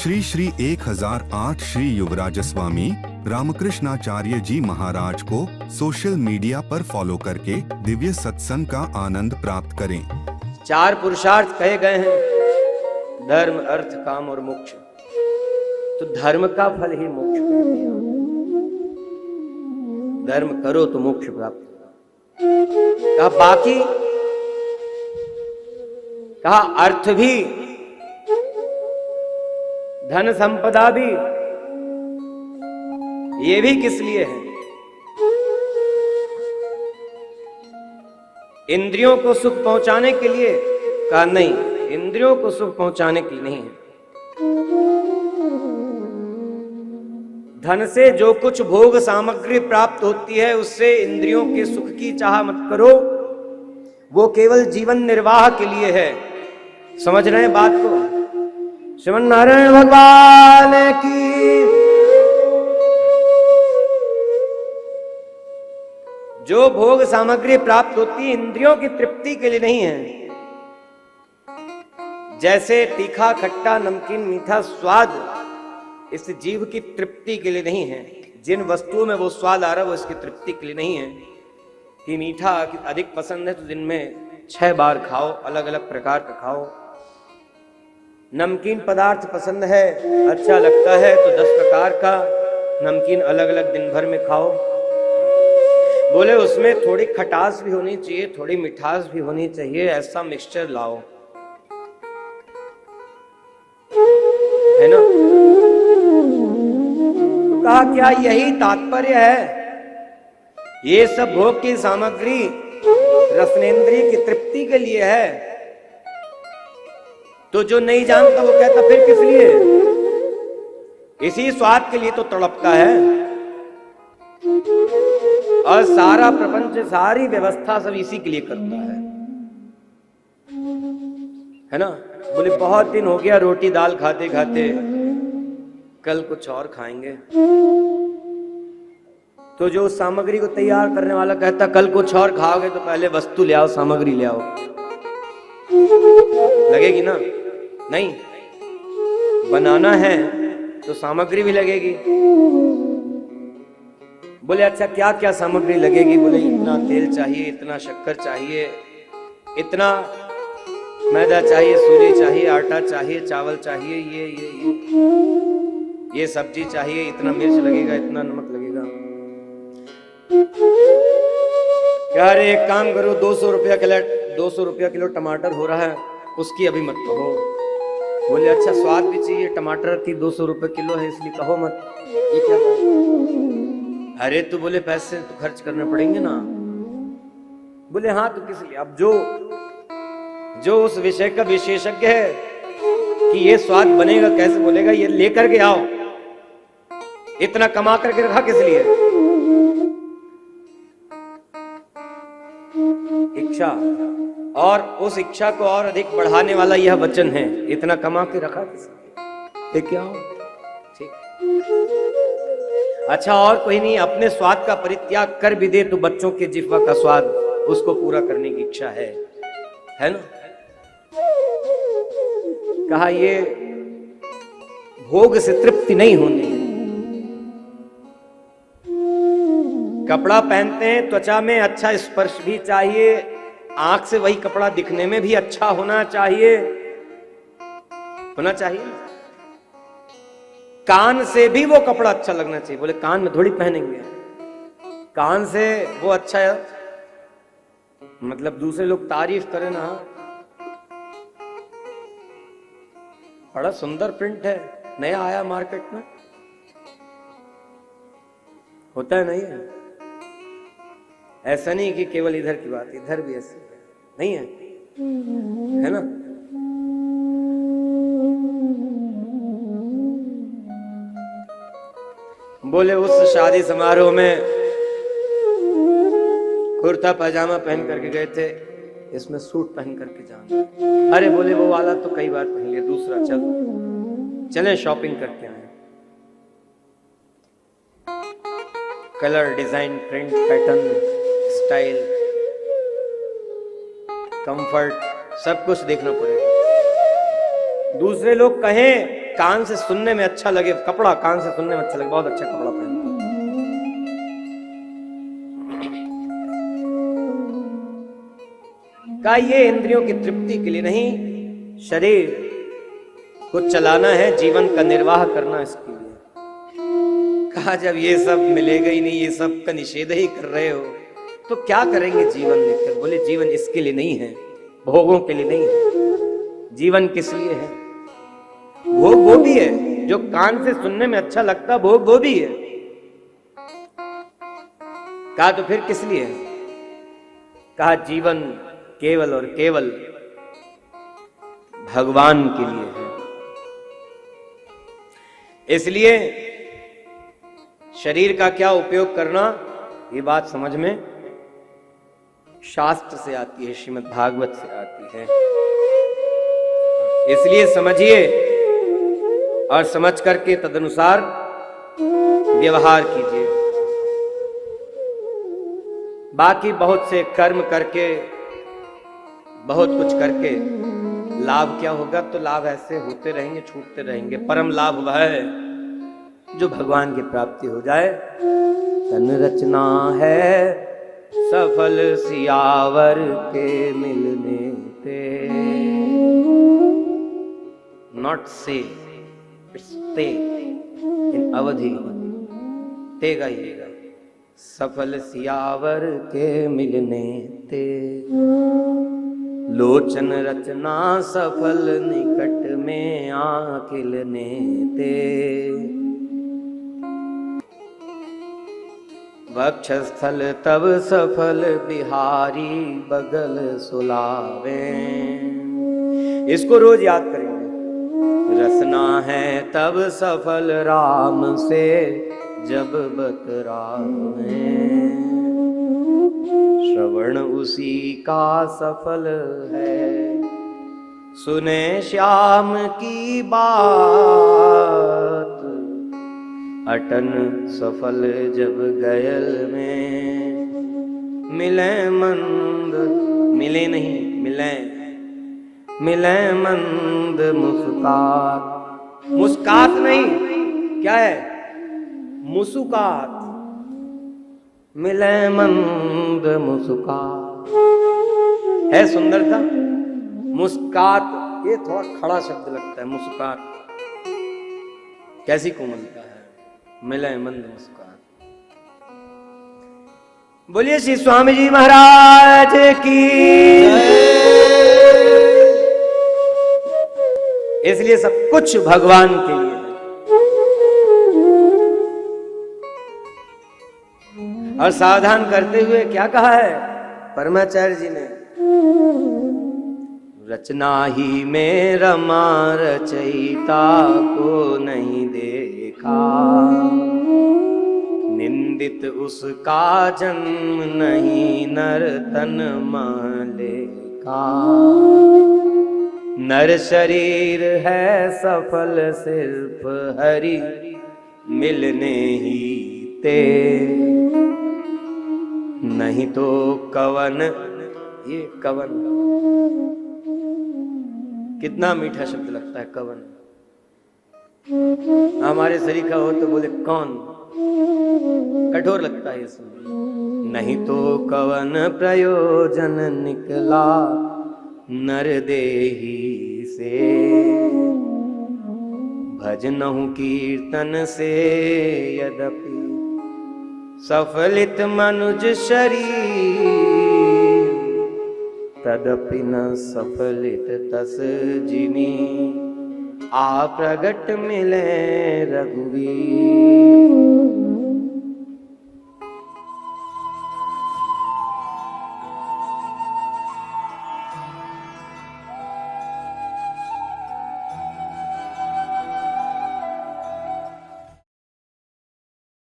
श्री श्री 1008 श्री युवराज स्वामी रामकृष्णाचार्य जी महाराज को social media पर follow करके दिव्य सत्संग का आनंद प्राप्त करें। 4 पुरुषार्थ कहे गए हैं, धर्म, अर्थ, काम और मोक्ष। तो धर्म का फल ही मोक्ष कहते हैं। धर्म करो तो मोक्ष प्राप्त होगा। कहा बाकी, कहा अर्थ भी, धन संपदा भी, ये भी किस लिए है? इंद्रियों को सुख पहुंचाने के लिए? कहा नहीं, इंद्रियों को सुख पहुंचाने के लिए नहीं है। धन से जो कुछ भोग सामग्री प्राप्त होती है उससे इंद्रियों के सुख की चाह मत करो, वो केवल जीवन निर्वाह के लिए है। समझ रहे हैं बात को? श्रीमन नारायण भगवान की। जो भोग सामग्री प्राप्त होती है इंद्रियों की तृप्ति के लिए नहीं है। जैसे तीखा, खट्टा, नमकीन, मीठा स्वाद इस जीव की तृप्ति के लिए नहीं है। जिन वस्तुओं में वो स्वाद आ रहा है वो इसकी तृप्ति के लिए नहीं है। कि मीठा अधिक पसंद है तो दिन में 6 बार खाओ, अलग अलग प्रकार का खाओ। नमकीन पदार्थ पसंद है, अच्छा लगता है तो 10 प्रकार का नमकीन अलग अलग दिन भर में खाओ। बोले उसमें थोड़ी खटास भी होनी चाहिए, थोड़ी मिठास भी होनी चाहिए, ऐसा मिक्सचर लाओ, है ना? तो कहा क्या यही तात्पर्य है? ये सब भोग की सामग्री रसनेंद्रिय की तृप्ति के लिए है। तो जो नहीं जानता वो कहता फिर किस लिए? इसी स्वाद के लिए तो तड़पता है। और सारा प्रपंच, सारी व्यवस्था सब इसी के लिए करता है ना? बोले बहुत दिन हो गया रोटी दाल खाते खाते, कल कुछ और खाएंगे। तो जो उस सामग्री को तैयार करने वाला कहता कल कुछ और खाओगे तो पहले वस्तु ले आओ, सामग्री ले आओ। लगेगी ना? नहीं, बनाना है तो सामग्री भी लगेगी। बोले अच्छा क्या क्या सामग्री लगेगी? बोले इतना तेल चाहिए, इतना शक्कर चाहिए, इतना मैदा चाहिए, सूजी चाहिए, आटा चाहिए, चावल चाहिए, ये सब्जी चाहिए, इतना मिर्च लगेगा, इतना नमक लगेगा। क्या रे एक काम करो, 200 रुपया किलो टमाटर हो रहा है, उसकी अभी मत कहो। बोले अच्छा स्वाद भी चाहिए, टमाटर की 200 रुपए किलो है इसलिए कहो मत। ये क्या? अरे तो बोले पैसे तो खर्च करने पड़ेंगे ना। बोले हाँ तो किस लिए? अब जो उस विषय का विशेषज्ञ है कि ये स्वाद बनेगा कैसे, बोलेगा ये लेकर के आओ। इतना कमा करके रखा किस लिए? इच्छा, और उस इच्छा को और अधिक बढ़ाने वाला यह वचन है। इतना कमा के रखा किस लिए? क्या हो? ठीक, अच्छा और कोई नहीं, अपने स्वाद का परित्याग कर भी दे तो बच्चों के जिह्वा का स्वाद उसको पूरा करने की इच्छा है ना? कहा ये भोग से तृप्ति नहीं होनी है। कपड़ा पहनते हैं, त्वचा में अच्छा स्पर्श भी चाहिए, आंख से वही कपड़ा दिखने में भी अच्छा होना चाहिए। कान से भी वो कपड़ा अच्छा लगना चाहिए। बोले कान में थोड़ी पहनेंगे, कान से वो अच्छा है, मतलब दूसरे लोग तारीफ करें ना, बड़ा सुंदर प्रिंट है, नया आया मार्केट में, होता है नहीं है? ऐसा नहीं कि केवल इधर की बात, इधर भी ऐसी नहीं है ना? बोले उस शादी समारोह में कुर्ता पजामा पहन करके गए थे, इसमें सूट पहन करके जाना। अरे बोले वो वाला तो कई बार पहन लिया, दूसरा चले शॉपिंग करके आए। Colour, design, print, pattern, style, comfort, सब कुछ देखना पड़ेगा। दूसरे लोग कहें कान से सुनने में अच्छा लगे कपड़ा, कान से सुनने में अच्छा लगे, बहुत अच्छा कपड़ा पहनता। कहा ये इंद्रियों की तृप्ति के लिए नहीं, शरीर को चलाना है, जीवन का निर्वाह करना इसके लिए। कहा जब ये सब मिलेगा ही नहीं, ये सब का निषेध ही कर रहे हो, तो क्या करेंगे जीवन लेकर? बोले जीवन इसके लिए नहीं है, भोगों के लिए नहीं है। जीवन किस लिए है? भोग वो भी है जो कान से सुनने में अच्छा लगता, भोग वो भी है। कहा तो फिर किस लिए है? कहा जीवन केवल और केवल भगवान के लिए है। इसलिए शरीर का क्या उपयोग करना, ये बात समझ में शास्त्र से आती है, श्रीमद् भागवत से आती है। इसलिए समझिए और समझ करके तदनुसार व्यवहार कीजिए। बाकी बहुत से कर्म करके, बहुत कुछ करके लाभ क्या होगा? तो लाभ ऐसे होते रहेंगे, छूटते रहेंगे। परम लाभ वह है जो भगवान की प्राप्ति हो जाए। तन रचना है सफल सियावर के मिलने ते, नॉट से, इट्स ते इन अवधि, तेगा ही है। सफल सियावर के मिलने ते, लोचन रचना सफल निकट में आखिलने ते, वक्षस्थल तब सफल बिहारी बगल सुलावे। इसको रोज याद करेंगे। रसना है तब सफल राम से जब बतरावे, श्रवण उसी का सफल है, सुने श्याम की बात, अटन सफल जब गयल में, मिले मंद, मिले नहीं मिले, मिले मंद मुस्कात, मुस्कात नहीं, क्या है? मुस्कात, मिले मंद मुस्कात है सुंदरता। मुस्कात ये थोड़ा खड़ा शब्द लगता है, मुस्कात कैसी कोमलता है, मिले मंद मुस्कात। बोलिए श्री स्वामी जी महाराज की। इसलिए सब कुछ भगवान के लिए है। और सावधान करते हुए क्या कहा है परमाचार्य जी ने? रचना ही में रमा रचयिता को नहीं देखा, निंदित उसका जन्म नहीं नर तन माले का, नर शरीर है सफल सिर्फ हरि मिलने ही ते, नहीं तो कवन, ये कवन कितना मीठा शब्द लगता है कवन। हमारे शरीर का हो तो बोले कौन, कठोर लगता है ये सुन। नहीं तो कवन प्रयोजन निकला नर देही से, भजनहु कीर्तन से यद्यपि सफलित मनुज शरीर, तदपि न सफलित तस जिनी आ प्रगट मिले रघुवीर।